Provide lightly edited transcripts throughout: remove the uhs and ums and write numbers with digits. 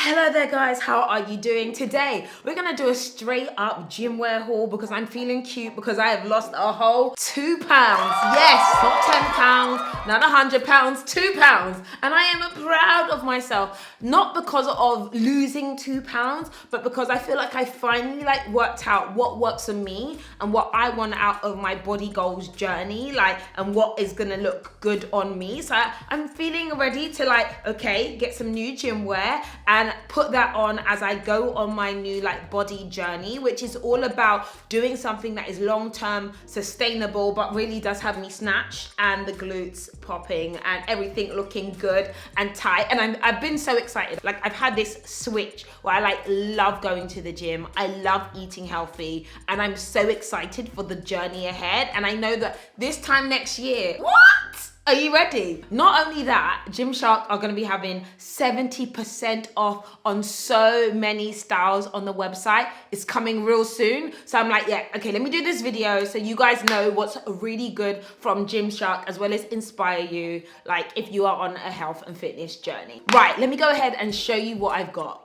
Hello there guys, how are you doing? Today we're gonna do a straight up gym wear haul because I'm feeling cute because I have lost a whole 2 pounds. Yes, not 10 pounds, not 100 pounds, 2 pounds. And I am proud of myself, not because of losing 2 pounds, but because I feel like I finally worked out what works for me and what I want out of my body goals journey, and what is gonna look good on me. So I'm feeling ready to okay, get some new gym wear and put that on as I go on my new body journey, which is all about doing something that is long-term sustainable but really does have me snatched and the glutes popping and everything looking good and tight. And I've been so excited. I've had this switch where I love going to the gym, I love eating healthy, and I'm so excited for the journey ahead. And I know that this time next year, what? Are you ready? Not only that, GYMSHARK are gonna be having 70% off on so many styles on the website. It's coming real soon. So I'm yeah, okay, let me do this video so you guys know what's really good from GYMSHARK, as well as inspire you, if you are on a health and fitness journey. Right, let me go ahead and show you what I've got.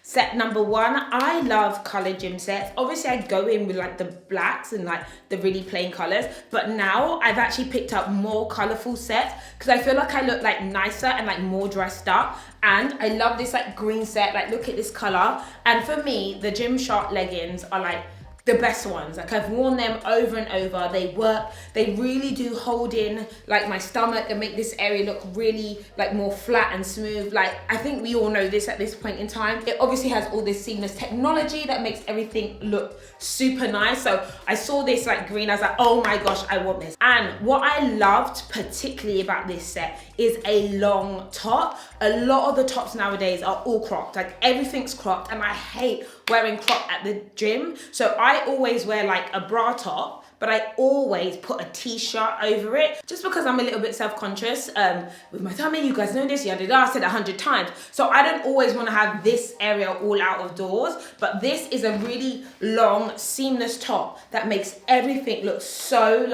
Set number one, I love color gym sets. Obviously I go in with the blacks and the really plain colors, but now I've actually picked up more colorful sets because I feel like I look nicer and more dressed up. And I love this green set, look at this color. And for me, the GYMSHARK leggings are the best ones. I've worn them over and over. They work. They really do hold in my stomach and make this area look really more flat and smooth. I think we all know this at this point in time. It obviously has all this seamless technology that makes everything look super nice. So I saw this green, I was oh my gosh, I want this. And what I loved particularly about this set is a long top. A lot of the tops nowadays are all cropped. Everything's cropped, and I hate wearing crop at the gym. So I always wear a bra top, but I always put a t-shirt over it just because I'm a little bit self-conscious with my tummy. You guys know this, yada yada, I said 100 times. So I don't always want to have this area all out of doors, but this is a really long seamless top that makes everything look so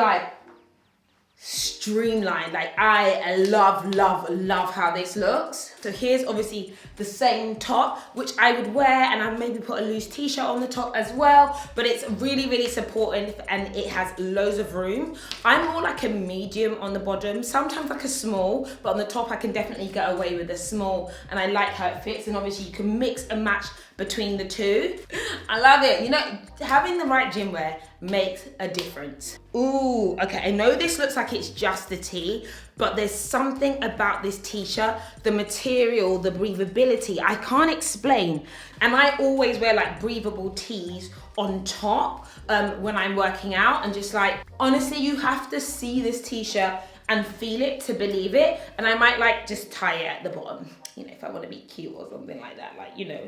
streamlined. I love how this looks. So here's obviously the same top, which I would wear, and I maybe put a loose t-shirt on the top as well, but it's really supportive and it has loads of room. I'm more a medium on the bottom, sometimes a small, but on the top I can definitely get away with a small, and I like how it fits. And obviously you can mix and match between the two. I love it. You know, having the right gym wear makes a difference. Ooh, okay, I know this looks like it's just the tee, but there's something about this t-shirt, the material, the breathability, I can't explain. And I always wear breathable tees on top when I'm working out, and just honestly, you have to see this t-shirt and feel it to believe it. And I might just tie it at the bottom, if I want to be cute or something like that,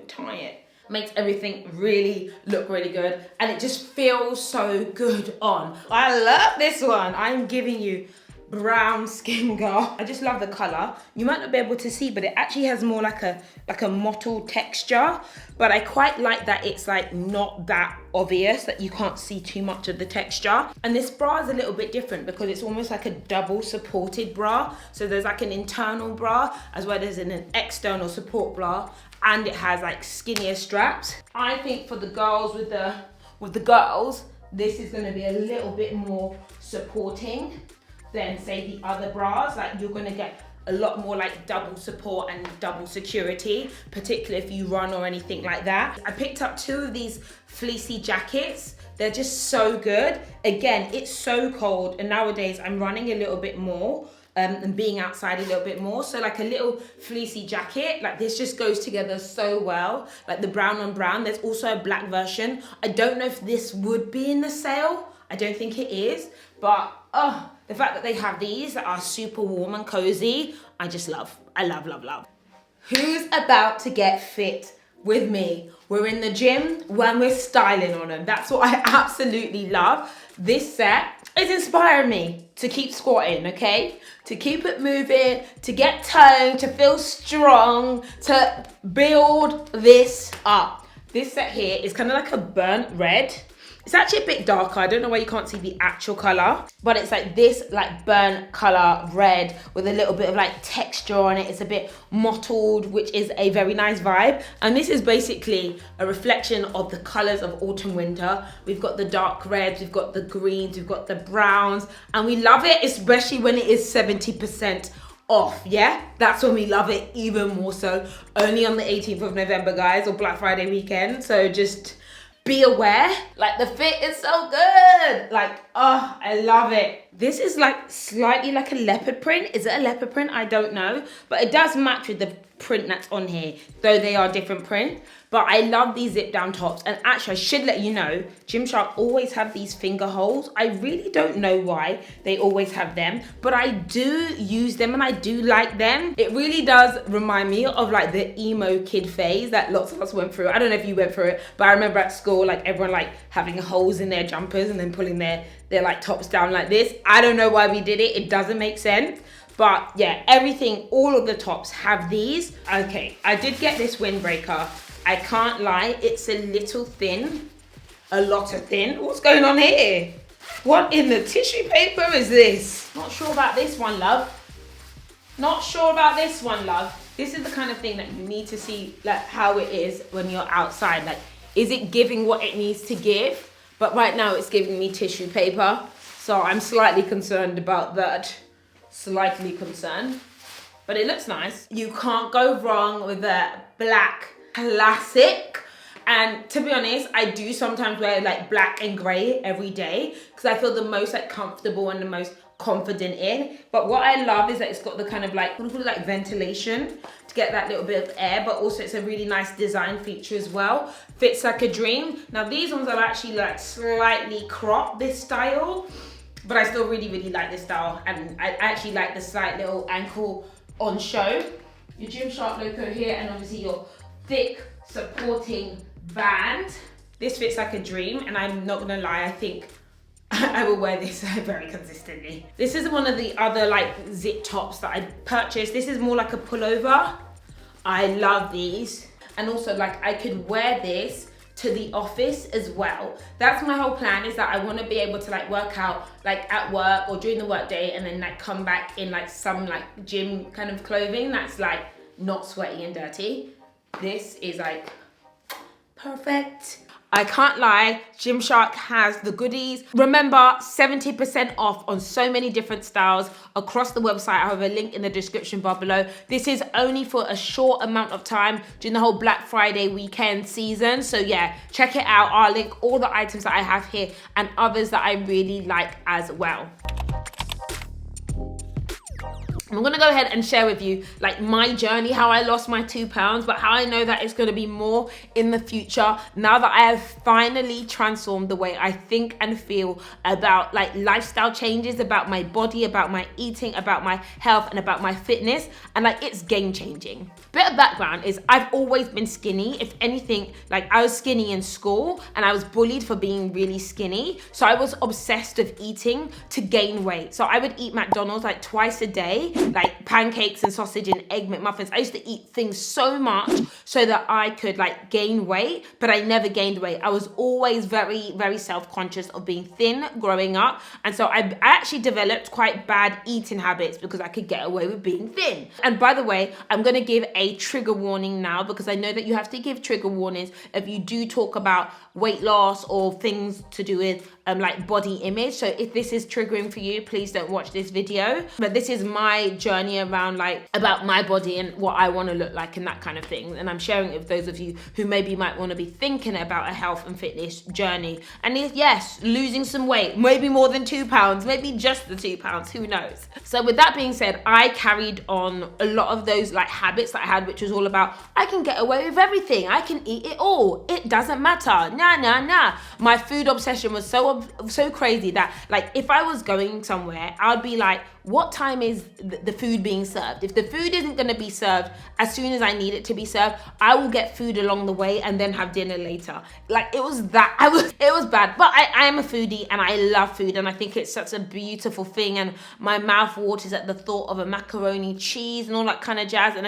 tie it. Makes everything really look really good, and it just feels so good on. I love this one. I'm giving you brown skin, girl. I just love the color. You might not be able to see, but it actually has more like a mottled texture, but I quite like that it's not that obvious that you can't see too much of the texture. And this bra is a little bit different because it's almost a double supported bra. So there's an internal bra as well as an external support bra, and it has skinnier straps. I think for the girls with the girls, this is going to be a little bit more supporting than say the other bras. You're going to get a lot more double support and double security, particularly if you run or anything like that. I picked up 2 of these fleecy jackets. They're just so good. Again, it's so cold, and nowadays I'm running a little bit more and being outside a little bit more. So a little fleecy jacket, this just goes together so well. The brown on brown. There's also a black version. I don't know if this would be in the sale. I don't think it is, but the fact that they have these that are super warm and cozy, I just love. I love. Who's about to get fit with me? We're in the gym when we're styling on them. That's what I absolutely love. This set is inspiring me to keep squatting, okay? To keep it moving, to get toned, to feel strong, to build this up. This set here is kind of a burnt red. It's actually a bit darker. I don't know why you can't see the actual color, but it's like this like burnt color red with a little bit of like texture on it. It's a bit mottled, which is a very nice vibe. And this is basically a reflection of the colors of autumn winter. We've got the dark reds, we've got the greens, we've got the browns, and we love it, especially when it is 70% off. Yeah, that's when we love it even more so. Only on the 18th of November, guys, or Black Friday weekend. So just be aware. Like, the fit is so good. Like, oh, I love it. This is like slightly like a leopard print. Is it a leopard print? I don't know, but it does match with the print that's on here, though they are different print. But I love these zip down tops. And actually, I should let you know, Gymshark always have these finger holes. I really don't know why they always have them, but I do use them and I do like them. It really does remind me of like the emo kid phase that lots of us went through. I don't know if you went through it, but I remember at school, like everyone like having holes in their jumpers and then pulling their like tops down like this. I don't know why we did it. It doesn't make sense. But yeah, everything, all of the tops have these. Okay, I did get this windbreaker. I can't lie, it's a little thin, a lot of thin. What's going on here? What in the tissue paper is this? Not sure about this one, love. Not sure about this one, love. This is the kind of thing that you need to see like how it is when you're outside. Like, is it giving what it needs to give? But right now it's giving me tissue paper. So I'm slightly concerned about that. Slightly concerned. But it looks nice. You can't go wrong with a black classic. And to be honest, I do sometimes wear like black and grey every day because I feel the most like comfortable and the most confident in. But what I love is that it's got the kind of like, what do you call it, like ventilation to get that little bit of air, but also it's a really nice design feature as well. Fits like a dream. Now these ones are actually like slightly cropped, this style, but I still really like this style, and I actually like the slight little ankle on show. Your Gymshark logo here, and obviously your thick supporting band. This fits like a dream, and I'm not gonna lie, I think I will wear this very consistently. This is one of the other like zip tops that I purchased. This is more like a pullover. I love these, and also like I could wear this to the office as well. That's my whole plan, is that I want to be able to like work out like at work or during the work day, and then like come back in like some like gym kind of clothing that's like not sweaty and dirty. This is like perfect. I can't lie, Gymshark has the goodies. Remember, 70% off on so many different styles across the website. I have a link in the description bar below. This is only for a short amount of time during the whole Black Friday weekend season. So yeah, check it out. I'll link all the items that I have here and others that I really like as well. I'm gonna go ahead and share with you like my journey, how I lost my 2 pounds, but how I know that it's gonna be more in the future now that I have finally transformed the way I think and feel about like lifestyle changes, about my body, about my eating, about my health, and about my fitness. And like, it's game changing. Bit of background is I've always been skinny. If anything, like I was skinny in school and I was bullied for being really skinny. So I was obsessed with eating to gain weight. So I would eat McDonald's like twice a day, like pancakes and sausage and egg McMuffins. I used to eat things so much so that I could like gain weight, but I never gained weight. I was always very self-conscious of being thin growing up. And so I actually developed quite bad eating habits because I could get away with being thin. And by the way, I'm gonna give a trigger warning now, because I know that you have to give trigger warnings if you do talk about weight loss or things to do with like body image. So if this is triggering for you, please don't watch this video. But this is my journey around like about my body and what I want to look like and that kind of thing. And I'm sharing it with those of you who maybe might want to be thinking about a health and fitness journey. And yes, losing some weight, maybe more than 2 pounds, maybe just the 2 pounds, who knows? So with that being said, I carried on a lot of those like habits that I had, which was all about, I can get away with everything. I can eat it all. It doesn't matter. Nah. My food obsession was so crazy that like if I was going somewhere, I'd be like, what time is the food being served? If the food isn't going to be served as soon as I need it to be served, I will get food along the way and then have dinner later. Like it was bad. But I am a foodie and I love food, and I think it's such a beautiful thing, and my mouth waters at the thought of a macaroni cheese and all that kind of jazz, and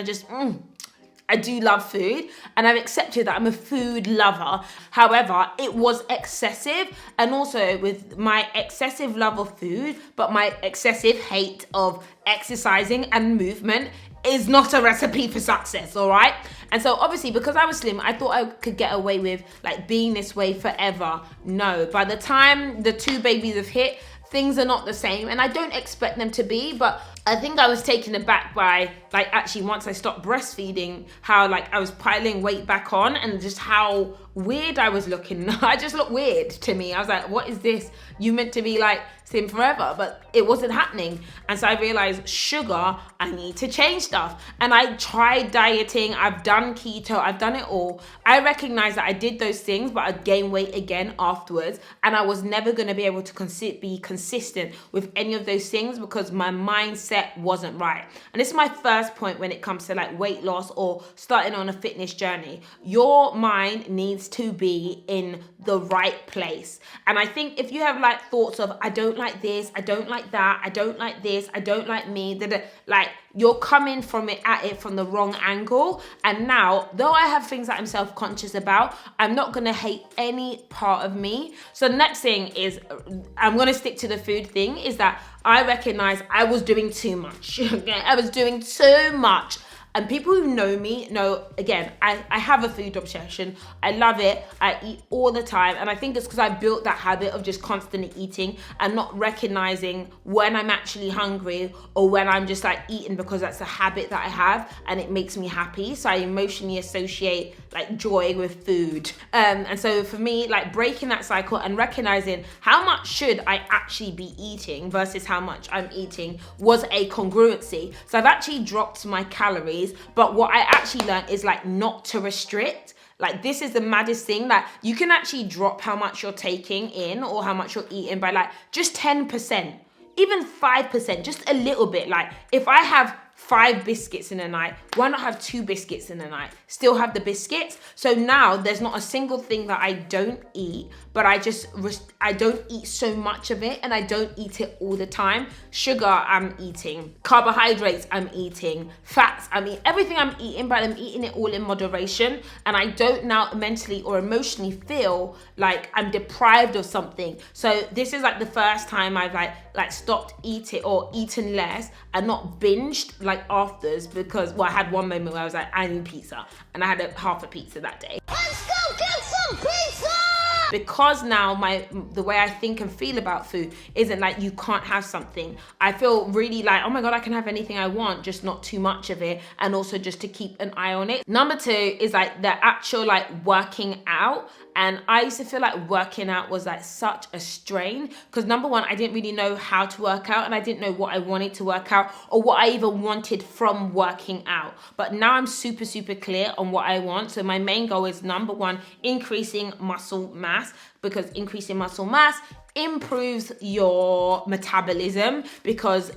I do love food, and I've accepted that I'm a food lover. However, it was excessive, and also with my excessive love of food, but my excessive hate of exercising and movement is not a recipe for success, all right? And so obviously, because I was slim, I thought I could get away with like being this way forever. No, by the time the 2 babies have hit, things are not the same, and I don't expect them to be, but I think I was taken aback by, like, actually once I stopped breastfeeding, how like I was piling weight back on and just how weird I was looking. I just looked weird to me. I was like, what is this? You meant to be like slim forever, but it wasn't happening. And so I realized, sugar, I need to change stuff. And I tried dieting, I've done keto, I've done it all. I recognized that I did those things, but I gained weight again afterwards. And I was never gonna be able to be consistent with any of those things because my mindset wasn't right. And this is my first point when it comes to like weight loss or starting on a fitness journey. Your mind needs to be in the right place. And I think if you have like thoughts of, I don't like this, I don't like that, I don't like this, I don't like me, like you're coming at it from the wrong angle. And now, though I have things that I'm self-conscious about, I'm not gonna hate any part of me. So the next thing is, I'm gonna stick to the food thing, is that I recognize I was doing too much. Okay? I was doing too much. And people who know me know, again, I have a food obsession. I love it. I eat all the time. And I think it's because I built that habit of just constantly eating and not recognizing when I'm actually hungry or when I'm just like eating because that's a habit that I have and it makes me happy. So I emotionally associate like joy with food. And so for me, like breaking that cycle and recognizing how much should I actually be eating versus how much I'm eating was a congruency. So I've actually dropped my calories. But what I actually learned is like not to restrict. Like this is the maddest thing, that you can actually drop how much you're taking in or how much you're eating by like just 10%, even 5%, just a little bit. Like if I have 5 biscuits in a night, why not have 2 biscuits in a night? Still have the biscuits. So now there's not a single thing that I don't eat, but I don't eat so much of it and I don't eat it all the time. Sugar, I'm eating. Carbohydrates, I'm eating. Fats, I mean, everything I'm eating, but I'm eating it all in moderation. And I don't now mentally or emotionally feel like I'm deprived of something. So this is like the first time I've like stopped eating or eaten less and not binged like afters, because I had one moment where I was like, I need pizza, and I had half a pizza that day. Let's go get some pizza! Because now the way I think and feel about food isn't like you can't have something. I feel really like, oh my God, I can have anything I want, just not too much of it, and also just to keep an eye on it. Number 2 is like the actual like working out. And I used to feel like working out was like such a strain because number 1, I didn't really know how to work out and I didn't know what I wanted to work out or what I even wanted from working out. But now I'm super, super clear on what I want. So my main goal is number 1, increasing muscle mass, because increasing muscle mass improves your metabolism, because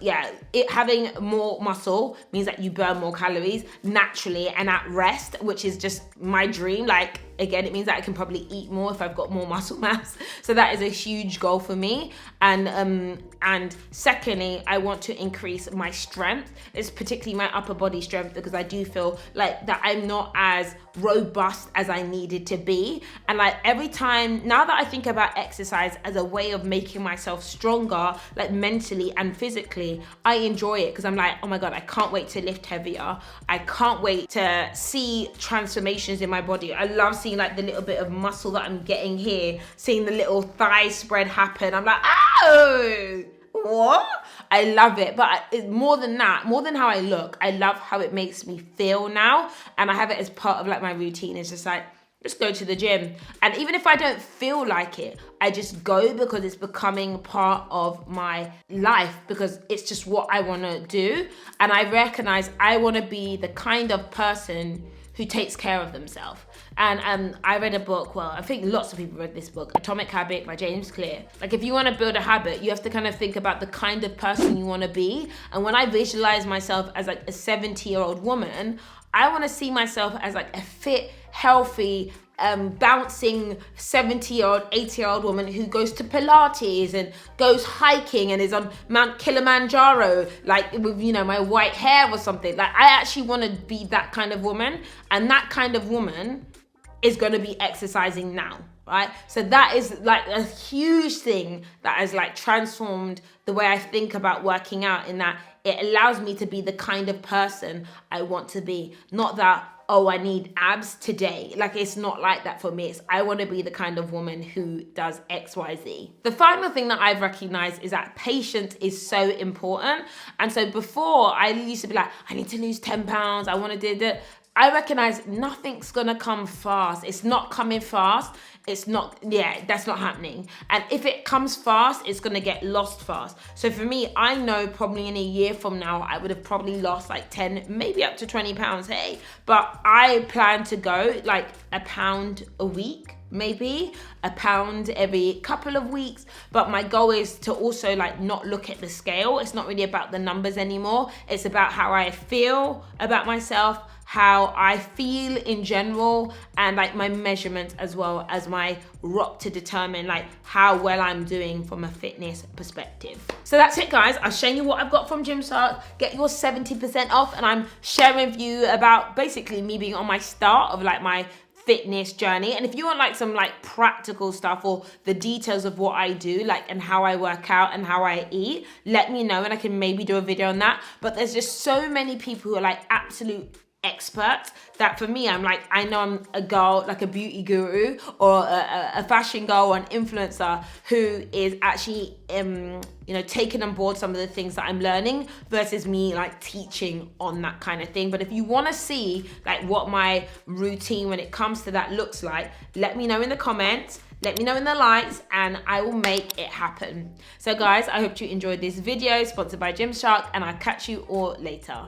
having more muscle means that you burn more calories naturally and at rest, which is just my dream. Like again, it means that I can probably eat more if I've got more muscle mass. So that is a huge goal for me. And secondly, I want to increase my strength. It's particularly my upper body strength, because I do feel like that I'm not as robust as I needed to be. And like every time, now that I think about exercise as a way of making myself stronger, like mentally and physically, I enjoy it because I'm like, oh my God, I can't wait to lift heavier. I can't wait to see transformations in my body. I love seeing like the little bit of muscle that I'm getting here, seeing the little thigh spread happen. I'm like, oh, what? I love it. But it's more than that, more than how I look, I love how it makes me feel now. And I have it as part of like my routine. It's just like, just go to the gym. And even if I don't feel like it, I just go because it's becoming part of my life, because it's just what I want to do. And I recognize I want to be the kind of person who takes care of themselves. And I read a book, well, I think lots of people read this book, Atomic Habit by James Clear. Like if you want to build a habit, you have to kind of think about the kind of person you want to be. And when I visualize myself as like a 70-year-old woman, I want to see myself as like a fit, healthy, bouncing 70-year-old, 80-year-old woman who goes to Pilates and goes hiking and is on Mount Kilimanjaro, like with, you know, my white hair or something. Like, I actually want to be that kind of woman, and that kind of woman is going to be exercising now, right? So that is like a huge thing that has like transformed the way I think about working out, in that it allows me to be the kind of person I want to be. Not that, oh, I need abs today. Like, it's not like that for me. It's, I want to be the kind of woman who does X, Y, Z. The final thing that I've recognized is that patience is so important. And so before, I used to be like, I need to lose 10 pounds. I want to do that. I recognize nothing's gonna come fast. It's not coming fast. It's not, that's not happening. And if it comes fast, it's gonna get lost fast. So for me, I know probably in a year from now, I would have probably lost like 10, maybe up to 20 pounds, hey. But I plan to go like a pound a week, maybe a pound every couple of weeks. But my goal is to also like not look at the scale. It's not really about the numbers anymore. It's about how I feel about myself, how I feel in general, and like my measurements, as well as my rock to determine like how well I'm doing from a fitness perspective. So that's it, guys. I've shown you what I've got from GYMSHARK. Get your 70% off, and I'm sharing with you about basically me being on my start of like my fitness journey. And if you want like some like practical stuff or the details of what I do, like, and how I work out and how I eat, let me know and I can maybe do a video on that. But there's just so many people who are like absolute experts that for me, I'm like, I know I'm a girl, like a beauty guru or a fashion girl or an influencer who is actually you know, taking on board some of the things that I'm learning versus me like teaching on that kind of thing. But if you want to see like what my routine when it comes to that looks like, let me know in the comments. Let me know in the likes and I will make it happen. So guys, I hope you enjoyed this video sponsored by GYMSHARK, and I'll catch you all later.